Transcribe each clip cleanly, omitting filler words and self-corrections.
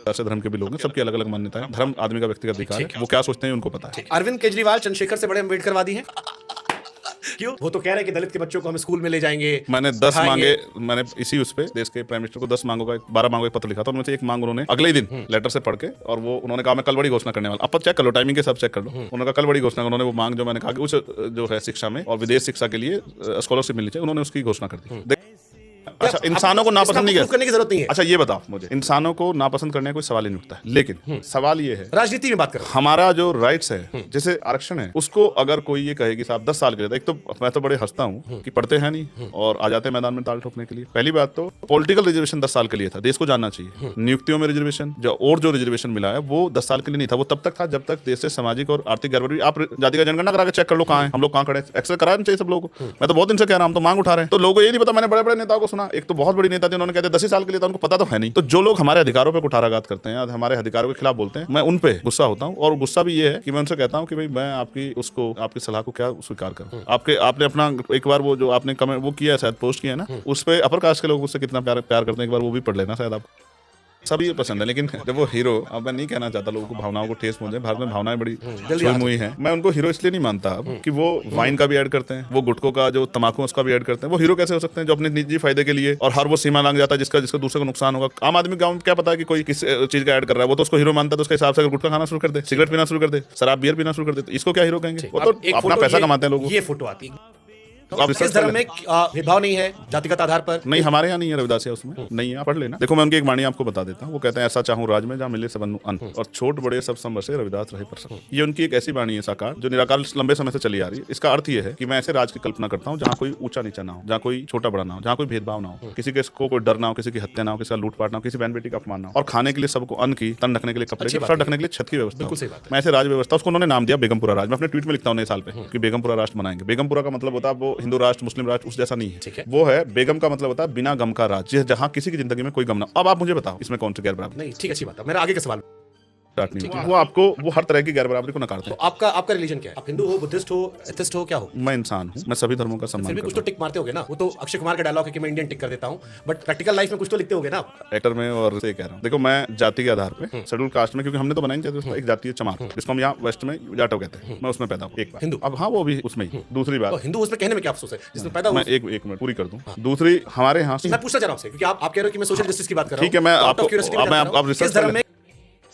ऐसे धर्म के भी लोग हैं, सबकी अलग अलग मान्यता है। धर्म आदमी का व्यक्तिगत अधिकार है, वो क्या सोचते हैं उनको पता है। अरविंद केजरीवाल चंद्रशेखर से बड़े अम्बेडकरवादी हैं। क्यों? वो तो कह रहे हैं कि दलित के बच्चों को हम स्कूल में ले जाएंगे। मैंने 10 मांगे, मैंने इसी उस पे देश के प्राइम मिनिस्टर को 10 मांगों का 12 मांगों का पत्र लिखा था, उनमें से एक मांग उन्होंने अगले ही दिन लेटर से पढ़ के, और वो उन्होंने कहा मैं कल बड़ी घोषणा करने वाला। अब चेक कर लो, टाइमिंग के सब चेक कर लो। उन्होंने कहा कल बड़ी घोषणा। उन्होंने वो मांग जो मैंने कहा कि उस जो है शिक्षा में और विदेश शिक्षा के लिए स्कॉलरशिप मिलनी चाहिए, उन्होंने उसकी घोषणा कर दी। अच्छा, इंसानों को नापसंद नहीं करने की जरूरत नहीं है। अच्छा ये बताओ मुझे, इंसानों को नापसंद करने का कोई सवाल ही नहीं उठता है, लेकिन सवाल ये है, राजनीति में बात करो, हमारा जो राइट्स है, जैसे आरक्षण है, उसको अगर कोई ये कहे कि साहब 10 साल के लिए, एक तो मैं तो बड़े हंसता हूँ कि पढ़ते हैं नहीं और आ जाते हैं मैदान में ताल ठोकने के लिए। पहली बात तो पॉलिटिकल रिजर्वेशन 10 साल के लिए था, देश को जानना चाहिए। नियुक्तियों में रिजर्वेशन जो रिजर्वेशन मिला है वो 10 साल के लिए नहीं था, वो तब तक था जब तक देश से सामाजिक और आर्थिक गड़बड़ी। आप जाति का जनगणना करा के चेक कर लो, कहाँ है हम लोग, कहाँ खड़े हैं। एक्सेस कराना चाहिए सब लोगों को। मैं तो बहुत दिन से कह रहा हूँ, तो मांग उठा रहे हैं, तो लोगों को ये नहीं पता। मैंने बड़े बड़े नेताओं को सुना, एक तो बहुत बड़ी नेता थे, उन्होंने कहते 10 ही साल के लिए था, उनको पता तो है नहीं। तो जो लोग हमारे अधिकारों पे कुठाराघात करते हैं, हमारे अधिकारों के खिलाफ बोलते हैं, मैं उन पे गुस्सा होता हूँ। और गुस्सा भी ये है कि मैं उनसे कहता हूँ कि भाई मैं आपकी सलाह को क्या स्वीकार करूँ। आपने अपना एक बार वो जो आपने कमेंट वो किया है, शायद पोस्ट किया है ना, उस पे अपर कास्ट के लोग उससे कितना प्यार करते हैं, एक बार वो भी पढ़ लेना, शायद आप सभी पसंद है। लेकिन जब वो हीरो, अब मैं नहीं कहना चाहता लोगों को भावनाओं को ठेस पहुंचे, भारत में भावनाएं बड़ी छुई हैं। मैं उनको हीरो इसलिए नहीं मानता अब कि वो वाइन का भी ऐड करते हैं, वो गुटखों का जो तमाकू उसका भी ऐड करते हैं। वो हीरो कैसे हो सकते हैं जो अपने निजी फायदे के लिए और हर वो सीमा लांग जाता है जिसका दूसरे को नुकसान होगा। आम आदमी गाँव में क्या पता है कि कोई किस चीज का ऐड कर रहा है, वो तो उसको हीरो मानता है। तो उसके हिसाब से अगर गुटखा खाना शुरू कर दे, सिगरेट पीना शुरू कर दे, शराब बियर पीना शुरू कर दे, तो इसको क्या हीरो कहेंगे? वो तो अपना पैसा कमाते हैं लोग। ये फोटो आती है, इस धर्म में भेदभाव नहीं है जातिगत आधार पर? नहीं, हमारे यहाँ नहीं है, रविदास उसमें नहीं है, आप पढ़ लेना। देखो मैं उनकी एक वाणी आपको बता देता हूँ। वो कहते हैं ऐसा चाहूं राज में जहाँ मिले सबनु अन्न, और छोट बड़े सब संबसे रविदास रहे पर सब। ये उनकी एक ऐसी वाणी है साकार, जो निराकार लंबे समय से चली आ रही है। इसका अर्थ ये है कि मैं ऐसे राज की कल्पना करता हूँ जहाँ कोई ऊंचा नीचा ना हो, जहाँ कोई छोटा बड़ा ना हो, जहाँ कोई भेदभाव ना हो, किसी के को कोई डर ना हो, किसी की हत्या ना हो, किसी का लूटपाट ना हो, किसी बहन बेटी का अपमान ना हो, और खाने के लिए सबको अन्न की, तन रखने के लिए कपड़े की, सर ढकने के लिए छत की व्यवस्था। मैं ऐसे राज व्यवस्था, उसको उन्होंने नाम दिया बेगमपुरा राज। मैं अपने ट्वीट में लिखता हूँ नए साल पे कि बेगमपुरा राष्ट्र बनाएंगे। बेगमपुरा का मतलब होता है वो हिंदू राष्ट्र, मुस्लिम राष्ट्र उस जैसा नहीं है। वो है बेगम का मतलब होता है बिना गम का राज, जहां किसी की जिंदगी में कोई गम ना। अब आप मुझे बताओ इसमें कौन सी गैर बराबरी? नहीं, ठीक, अच्छी बात है। मेरा आगे का सवाल वो आपको वो हर तरह की गैर बराबरी को नकारते हैं। तो आपका रिलीजन क्या है? आप हिंदू हो, बुद्धिस्ट हो, एथिस्ट हो, क्या हो? मैं इंसान हूं, मैं सभी धर्मों का सम्मान फिर भी करता कुछ तो टिक मारते होगे ना। वो तो अक्षय कुमार का डायलॉग है कि मैं इंडियन टिक कर देता हूं, बट प्रैक्टिकल लाइफ में कुछ तो लिखते होगे ना एक्टर में। और से कह रहा हूं, देखो मैं जाति के आधार पे शेड्यूल कास्ट में, क्योंकि हमने तो बनाई नहीं, एक जाति है चमार, जिसको हम यहाँ वेस्ट में जाटो कहते हैं, मैं उसमें पैदा हूं। एक बार हिंदू, अब हाँ वो भी उसमें ही। दूसरी बात, हिंदू उसमें कहने में क्या अफसोस है जिसमें पैदा हुआ? मैं एक मिनट पूरी कर दूं। दूसरी, हमारे यहाँ मैं पूछना चाह रहा हूं क्योंकि आप कह रहे हो कि मैं सोशल जस्टिस की बात कर रहा हूं। ठीक है, मैं आपको रिसर्च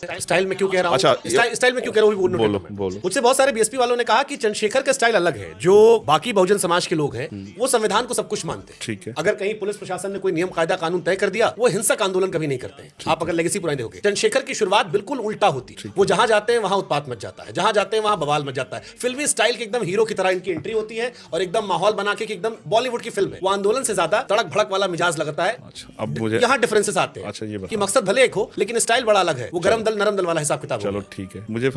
स्टाइल में क्यों कह रहा हूं? अच्छा, स्टाइल में क्यों कह रहा हूं? बोलो। मुझसे बहुत सारे बीएसपी वालों ने कहा कि चंद्रशेखर का स्टाइल अलग है, जो बाकी बहुजन समाज के लोग हैं वो संविधान को सब कुछ मानते हैं। ठीक है, अगर कहीं पुलिस प्रशासन ने कोई नियम कायदा कानून तय कर दिया, वो हिंसक आंदोलन कभी नहीं करते हैं। आप अगर लेगेसी पुरानी देखोगे, चंद्रशेखर की शुरुआत बिल्कुल उल्टा होती है। वो जहां जाते हैं वहां उत्पात मच जाता है, जहां जाते हैं वहां बवाल मच जाता है। फिल्मी स्टाइल के एकदम हीरो की तरह इनकी एंट्री होती है और एकदम माहौल बना के एकदम बॉलीवुड की फिल्म है। वो आंदोलन से ज्यादा तड़क भड़क वाला मिजाज लगता है। अब मुझे यहाँ डिफरेंसेस आते हैं कि मकसद भले एक हो लेकिन स्टाइल बड़ा अलग है। वो गरम दल नरम दल वाला हिसाब। चलो ठीक है, मुझे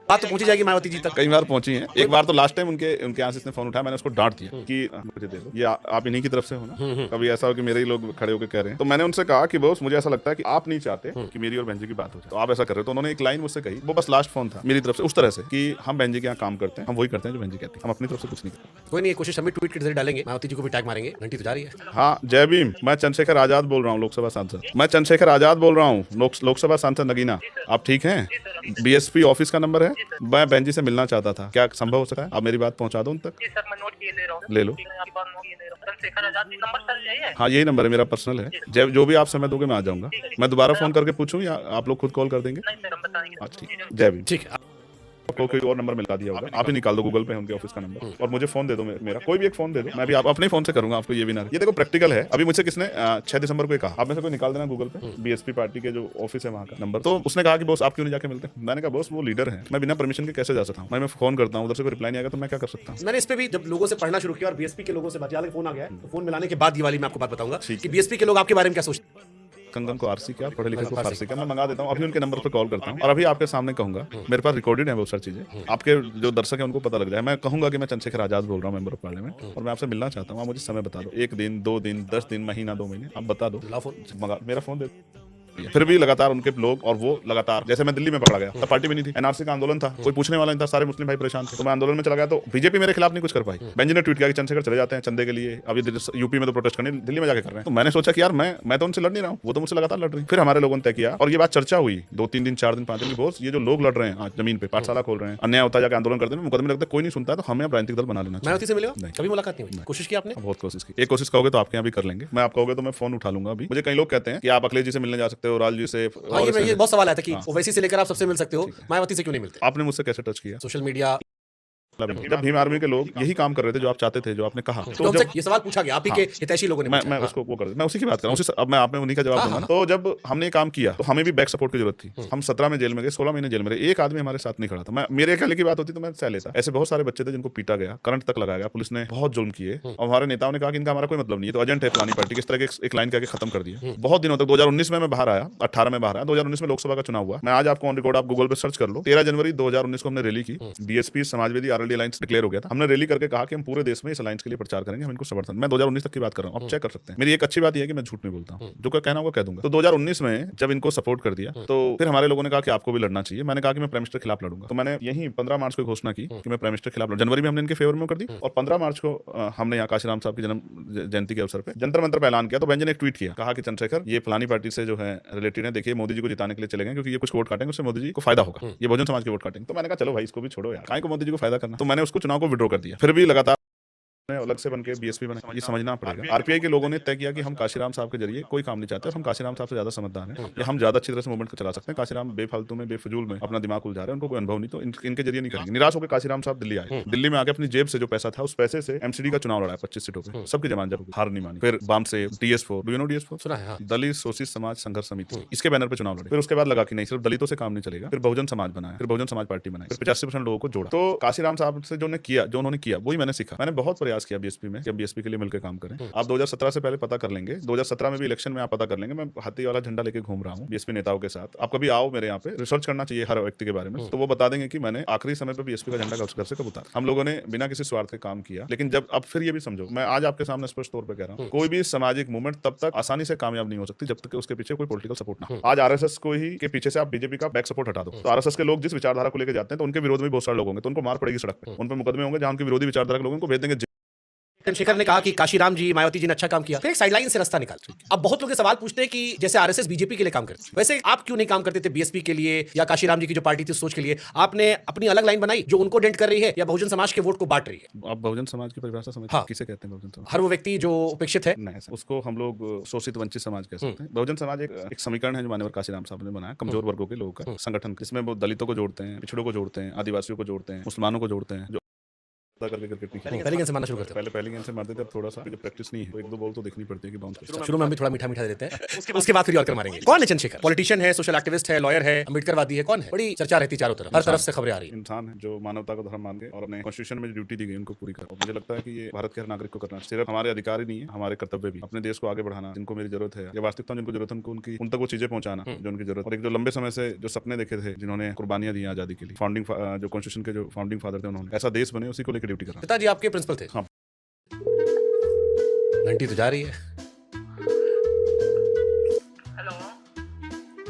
बात तो पहुंची जाएगी मायावती जी तक। कई बार पहुंची है। एक बार तो लास्ट टाइम उनके यहाँ से इसने फोन उठाया, मैंने उसको डांट दिया कि मुझे दे दो, ये आप इन्हीं की तरफ से हो ना। कभी ऐसा हो कि मेरे ही लोग खड़े होकर कह रहे हैं, तो मैंने उनसे कहा कि बॉस मुझे ऐसा लगता है कि आप नहीं चाहते कि मेरी और बहन जी की बात हो जाए, तो आप ऐसा कर रहे हो। तो उन्होंने एक लाइन मुझसे कही, वो बस लास्ट फोन था मेरी तरफ से उस तरह से कि हम बहन जी के यहाँ काम करते हैं, हम वही करते हैं जो बहन जी कहते हैं, हम अपनी तरफ से कुछ नहीं करते। कोई नहीं, कोशिश हम ट्वीट के जरिए डालेंगे, मायावती जी को भी टैग मारेंगे। घंटी तो जा रही है। हाँ, जय भीम। मैं चंद्रशेखर आजाद बोल रहा हूँ, लोकसभा सांसद। मैं चंद्रशेखर आजाद बोल रहा हूँ, लोकसभा सांसद नगीना। आप ठीक हैं? बीएसपी ऑफिस का नंबर है, मैं बहन जी से मिलना चाहता था, क्या संभव हो सकता है? आप मेरी बात पहुंचा दो उन तक। सर मैं नोट किए ले रहा हूं। ले लो। चंद्रशेखर आजाद जी नंबर सर चाहिए? हाँ यही नंबर है, मेरा पर्सनल है। जो भी आप समय दोगे मैं आ जाऊंगा। मैं दोबारा फोन करके पूछूं या आप लोग खुद कॉल कर देंगे? नहीं सर, हम बताएंगे। अच्छा, जय भीम। ठीक है, आपको कोई और नंबर मिला दिया होगा, आप ही निकाल दो गूगल पे उनके ऑफिस का नंबर, और मुझे फोन दे दो, मेरा कोई भी एक फोन दे दो, मैं भी आप अपने फोन से करूंगा, आपको ये भी ना। ये देखो प्रैक्टिकल है। अभी मुझसे किसने 6 दिसंबर को कहा, आप में से कोई निकाल देना गूगल पे बीएसपी पार्टी के जो ऑफिस है वहाँ का नंबर। तो उसने कहा कि बॉस आप क्यों नहीं जाके मिलते? मैंने कहा बॉस वो लीडर है, मैं बिना परमिशन के कैसे जा सकता हूँ? मैं फोन करता हूँ, उधर से कोई रिप्लाई नहीं आएगा तो मैं क्या कर सकता हूँ? मैंने इस पे भी जब लोगों से पढ़ना शुरू किया और बीएसपी के लोगों से बात फोन आ गया, तो फोन मिलाने के बाद ये वाली मैं आपको बात बताऊंगा कि बीएसपी के लोग आपके बारे में क्या सोचते हैं। कंगन को आरसी क्या, पढ़े लिखे को फारसी क्या, मैं मंगा देता हूँ। अभी उनके नंबर पर कॉल करता हूँ और अभी आपके सामने कहूंगा, मेरे पास रिकॉर्डेड है बहुत सारी चीजें, आपके जो दर्शक हैं उनको पता लग जाए। मैं कहूंगा कि मैं चंद्रशेखर आजाद बोल रहा हूँ, मेंबर ऑफ पार्लियामेंट, और मैं आपसे मिलना चाहता हूँ। आप मुझे समय बता दो, 1 दिन 2 दिन 10 दिन महीना 2 महीने, आप बता दो। मेरा फोन दे फिर भी लगातार उनके लोग, और वो लगातार, जैसे मैं दिल्ली में पकड़ा गया तब पार्टी भी नहीं थी, एनआरसी का आंदोलन था, कोई पूछने वाला नहीं था, सारे मुस्लिम भाई परेशान थे, तो मैं आंदोलन में चला गया, तो बीजेपी मेरे खिलाफ नहीं कुछ कर पाई। बेंजी ने ट्वीट किया कि चंद्रशेखर चले जाते हैं चंदे के लिए, अभी यूपी में तो प्रोटेस्ट करने दिल्ली में जाके कर रहे हैं। तो मैंने सोचा कि यार मैं तो उनसे लड़ नहीं रहा हूँ, वो तो मुझसे लगातार लड़ रही है। फिर हमारे लोगों ने तय किया, और ये बात चर्चा हुई 2-3 दिन 4 दिन 5 दिन की, बोस ये जो लोग लड़ रहे हैं आज जमीन पे, पाठशाला खोल रहे हैं, अन्याय होता जाकर आंदोलन करते हैं, मुकदमे लगता है, कोई नहीं सुनता है, तो हमें अब राजनीतिक दल बना लेना चाहिए। मायावती से मिले हो? नहीं। कभी मुलाकात नहीं हुई? कोशिश की आपने? बहुत कोशिश की, एक कोशिश कहोगे तो आपके यहाँ भी कर लेंगे, मैं आप कहोगे तो मैं फोन उठा लूंगा। अभी मुझे कई लोग कहते हैं कि आप अखिलेश जी से मिलने जा सकते हो, राज जी से, हाँ, ये बहुत सवाल आया था कि ओवैसी से लेकर आप सबसे मिल सकते हो, मायावती से क्यों नहीं मिलते? आपने मुझसे कैसे टच किया? Social media. जब भीम आर्मी के लोग यही काम कर रहे थे जो आप चाहते थे, जो आपने कहा, तो हमसे ये सवाल पूछा गया, आप ही के हितैषी लोगों ने मैं पूछा। उसको वो कर, मैं उसी की बात कर रहा हूँ, अब मैं आप में उन्हीं का जवाब दूंगा ना। तो जब हमने ये काम किया तो हमें भी बैक सपोर्ट की जरूरत थी। हम 17 में जेल में गए, 16 महीने जेल में रहे, एक आदमी हमारे साथ नहीं खड़ा था। मैं मेरे ख्याल की बात होती तो मैं सह लेता। ऐसे बहुत सारे बच्चे थे जिनको पीटा गया, करंट तक लगाया गया, पुलिस ने बहुत जुल्म किए, और हमारे नेताओं ने कहा कि इनका हमारा कोई मतलब नहीं है, तो एजेंट है फलानी पार्टी, किस तरह के एक लाइन करके खत्म कर दिया। बहुत दिनों तक 2019 में मैं बाहर आया, 18 में बाहर आया, 2019 में लोकसभा का चुनाव हुआ। मैं आज आपको ऑन रिकॉर्ड, आप गूगल पे सर्च कर लो, 13 जनवरी 2019 को हमने रैली की, BSP Samajwadi RLD alliance declare हो गया था। हमने रैली करके कहा कि हम पूरे देश में इस अलायंस के लिए प्रचार करेंगे, हम इनको समर्थन। मैं 2019 तक की बात कर रहा हूँ, आप चेक कर सकते हैं। मेरी एक अच्छी बात यह है कि मैं झूठ नहीं बोलता हूँ, जो कहना होगा कह दूंगा। तो 2019 में जब इनको सपोर्ट कर दिया, तो फिर हमारे लोगों ने कहा कि आपको भी लड़ना चाहिए। मैंने कहा कि मैं प्राइम मिनिस्टर के खिलाफ लड़ूंगा। तो मैंने यही 15 मार्च को घोषणा की कि मैं प्राइम मिनिस्टर के खिलाफ लड़ूंगा। जनवरी में हमने इनके फेवर में कर दी, और 15 मार्च को हमने यहाँ काशीराम साहब की जन्म जयंती के अवसर पर जंतर मंतर पर ऐलान किया। तो बेंजी ने एक ट्वीट किया, कहा कि चंद्रशेखर ये फलानी पार्टी से जो है रिलेटेड है, देखिए मोदी जी को जिताने के लिए चले गए, क्योंकि ये कुछ वोट काटेंगे, उससे मोदी जी को फायदा होगा, ये बहुजन समाज के वोट काटेंगे। तो मैंने कहा चलो भाई इसको भी छोड़ो यार, काहे को मोदी जी को फायदा करना। तो मैंने उसको चुनाव को विड्रॉ कर दिया। फिर भी लगातार अलग से बनके बीएसपी बना, ये समझना पड़ेगा। आरपीआई के लोगों ने तय किया कि हम काशीराम साहब के जरिए कोई काम नहीं चाहते, और हम काशीराम साहब से ज्यादा समझदार हैं, या हम ज्यादा अच्छी तरह से मूवमेंट को चला सकते हैं। काशीराम बेफालतू में, बेफजूल में अपना दिमाग उलझा रहे हैं, उनको कोई अनुभव नहीं, तो इनके जरिए नहीं करेंगे। निराश होकर काशीराम साहब दिल्ली आए, दिल्ली में आके अपनी जेब से जो पैसा था उस पैसे से एमसीडी का चुनाव लड़ा, 25 सीटों पे, सबकी जमान जब हार नहीं मानी। फिर बाम से DS4, do you know DS4? सुना है, दलित शोषित समाज संघर्ष समिति, इसके बैनर पे चुनाव लड़े। फिर उसके बाद लगा कि नहीं, सिर्फ दलितों से काम नहीं चलेगा, फिर बहुजन समाज बनाया, फिर बहुजन समाज पार्टी बनाई, फिर 85% लोगों को जोड़ा। तो काशीराम साहब से जो उन्होंने किया वही मैंने सीखा। मैंने बहुत प्रयास किया बीएसपी में, बीएसपी के लिए मिलकर काम करें। आप 2017 से पहले पता कर लेंगे, 2017 में भी इलेक्शन में आप पता कर लेंगे, मैं हाथी वाला झंडा लेके घूम रहा हूँ बीएसपी नेताओं के साथ। आप कभी आओ मेरे यहाँ पे, रिसर्च करना चाहिए हर व्यक्ति के बारे में, तो वो बता देंगे कि मैंने आखिरी समय पे बीएसपी का झंडा घर से कब उतारा। हम लोगों ने बिना किसी स्वार्थ के काम किया। लेकिन जब अब फिर ये भी समझो, मैं आज आपके सामने स्पष्ट तौर पर कह रहा हूँ, कोई भी सामाजिक मूवमेंट तब तक आसानी से कामयाब नहीं हो सकती जब तक उसके पीछे कोई पॉलिटिकल सपोर्ट ना हो। आज आरएसएस को ही के पीछे से आप बीजेपी का बैक सपोर्ट हटा दो, तो आरएसएस के लोग जिस विचारधारा को लेकर जाते हैं, तो उनके विरोध में बहुत सारे लोग होंगे, तो उनको मार पड़ेगी सड़क पे, उन पर मुकदमे होंगे, जहां उनके विरोधी विचारधारा के लोगों को भेज देंगे। चंद्रशेखर ने कहा कि काशीराम जी, मायावती जी ने अच्छा काम किया, फिर एक साइडलाइन से रास्ता निकाल। अब बहुत लोग सवाल पूछते हैं कि जैसे आरएसएस बीजेपी के लिए काम करती है, वैसे आप क्यों नहीं काम करते थे बीएसपी के लिए या काशीराम जी की जो पार्टी थी सोच के लिए? आपने अपनी अलग लाइन बनाई जो उनको डेंट कर रही है या बहुजन समाज के वोट को बांट रही है? आप बहुजन समाज की परिभाषा समझते हैं, किसे कहते हैं बहुजन समाज? हर वो व्यक्ति जो उपेक्षित है, नहीं, उसको हम लोग शोषित वंचित समाज कह सकते हैं। बहुजन समाज एक समीकरण है जो माननीय काशीराम साहब ने बनाया, कमजोर वर्गों के लोगों का संगठन, जिसमें वो दलितों को जोड़ते हैं, पिछड़ों को जोड़ते हैं, आदिवासियों को जोड़ते हैं, मुसलमानों को जोड़ते हैं, करके पहले गेंद से मारना शुरू करते हैं। पहले गेंद से मारते थे, अब थोड़ा सा प्रैक्टिस नहीं है, तो एक दो बॉल तो देखनी पड़ती है कि बाउंस करता है। शुरू में हम भी थोड़ा मीठा मीठा देते हैं, उसके बाद फिर और कर मारेंगे। कौन है चंद्रशेखर? पॉलिटिशियन है, सोशल एक्टिविस्ट है, लॉयर है, अम्बेडकरवादी है, कौन है? बड़ी चर्चा रहती है चारों तरफ, हर तरफ से खबरें आ रही है। इंसान है जो मानवता को धर्म मान के और अपने कॉन्स्टिट्यूशन में जो ड्यूटी दी गई उनको पूरी करो। मुझे लगता है कि ये भारत के हर नागरिक को करना, सिर्फ हमारे अधिकार ही नहीं है, हमारे कर्तव्य भी। अपने देश को आगे बढ़ाना, जिनको मेरी जरूरत है या वास्तविकता जिनको जरूरत है, उन तक वो चीजें पहुंचाना जो उनकी जरूरत। और एक जो लंबे समय से जो सपने देखे थे, जिन्होंने कुर्बानियां दी आजादी के लिए, फाउंडिंग जो कॉन्स्टिट्यूशन के जो फाउंडिंग फादर थे, उन्होंने ऐसा देश बने, उसी को लेकर ड्यूटी करना। पिताजी आपके प्रिंसिपल थे? हाँ। घंटी तो जा रही है। हेलो,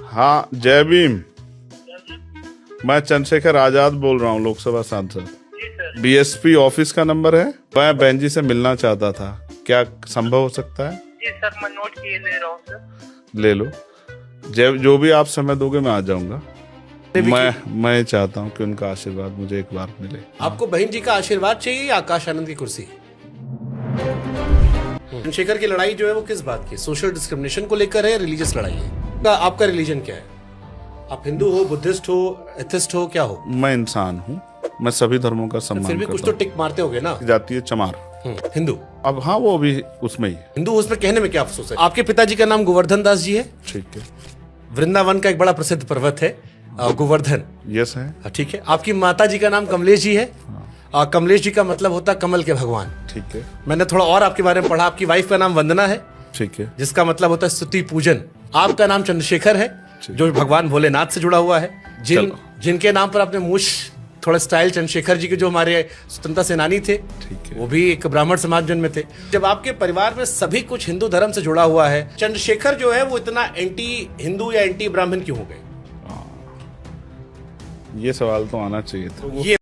हाँ, जय भीम। मैं चंद्रशेखर आजाद बोल रहा हूँ, लोकसभा सांसद। जी सर। बीएसपी ऑफिस का नंबर है, मैं बेंजी से मिलना चाहता था, क्या संभव हो सकता है? जी सर, मैं नोट किए ले रहा हूँ सर। ले लो, जो भी आप समय दोगे मैं आ जाऊंगा। मैं चाहता हूँ कि उनका आशीर्वाद मुझे एक बार मिले। आपको बहन जी का आशीर्वाद चाहिए या आकाश आनंद की कुर्सी? चंद्रशेखर की लड़ाई जो है वो किस बात की? सोशल डिस्क्रिमिनेशन को लेकर है, रिलीजियस लड़ाई है? आपका रिलीजन क्या है? आप हिंदू हो, बुद्धिस्ट हो, एथिस्ट हो, क्या हो? मैं इंसान हूँ, मैं सभी धर्मों का सम्मान फिर भी कुछ तो टिक मारते होगे ना? जाती है चमार। हिंदू। अब हाँ, वो अभी उसमें ही। हिंदू उसमें कहने में क्या अफसोस है? आपके पिताजी का नाम गोवर्धन दास जी है? ठीक है। वृंदावन का एक बड़ा प्रसिद्ध पर्वत है गोवर्धन। यस है। ठीक है। आपकी माता जी का नाम कमलेश जी है? कमलेश जी का मतलब होता है कमल के भगवान। ठीक है। मैंने थोड़ा और आपके बारे में पढ़ा, आपकी वाइफ का नाम वंदना है, ठीक है, जिसका मतलब होता है स्तुति पूजन। आपका नाम चंद्रशेखर है, जो भगवान भोलेनाथ से जुड़ा हुआ है। जिनके नाम पर आपने मूछ थोड़ा स्टाइल चंद्रशेखर जी के जो हमारे स्वतंत्रता सेनानी थे, ठीक है। वो भी एक ब्राह्मण समाज जन्म में थे। जब आपके परिवार में सभी कुछ हिंदू धर्म से जुड़ा हुआ है, चंद्रशेखर जो है वो इतना एंटी हिंदू या एंटी ब्राह्मण क्यों हो गए? ये सवाल तो आना चाहिए था। ये